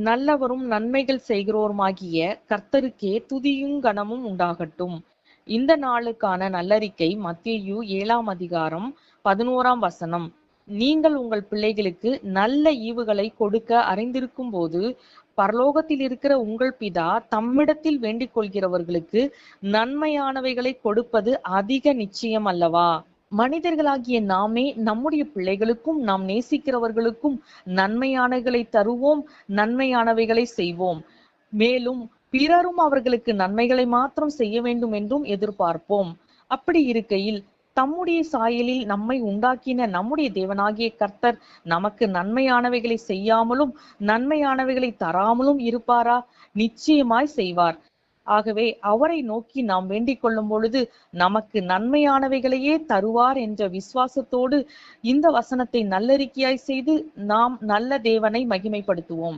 நல்லவரும் நன்மைகள் செய்கிறோருமாகிய கர்த்தருக்கே துதியும் கனமும் உண்டாகட்டும். இந்த நாளுக்கான நல்லறிக்கை மத்தேயு 7:11. நீங்கள் உங்கள் பிள்ளைகளுக்கு நல்ல ஈவுகளை கொடுக்க அறிந்திருக்கும் போது பரலோகத்தில் இருக்கிற உங்கள் பிதா தம்மிடத்தில் வேண்டிக் கொள்கிறவர்களுக்கு நன்மையானவைகளை கொடுப்பது அதிக நிச்சயம் அல்லவா? மனிதர்களாகிய நாமே நம்முடைய பிள்ளைகளுக்கும் நாம் நேசிக்கிறவர்களுக்கும் நன்மையானவைகளை தருவோம், நன்மையானவைகளை செய்வோம். மேலும் பிறரும் அவர்களுக்கு நன்மைகளை மாத்திரம் செய்ய வேண்டும் என்றும் எதிர்பார்ப்போம். அப்படி இருக்கையில் தம்முடைய சாயலில் நம்மை உண்டாக்கின நம்முடைய தேவனாகிய கர்த்தர் நமக்கு நன்மையானவைகளை செய்யாமலும் நன்மையானவைகளை தராமலும் இருப்பாரா? நிச்சயமாய் செய்வார். ஆகவே அவரை நோக்கி நாம் வேண்டிக் கொள்ளும் பொழுது நமக்கு நன்மையானவைகளையே தருவார் என்ற விசுவாசத்தோடு இந்த வசனத்தை நல்லறிக்கையாய் செய்து நாம் நல்ல தேவனை மகிமைப்படுத்துவோம்.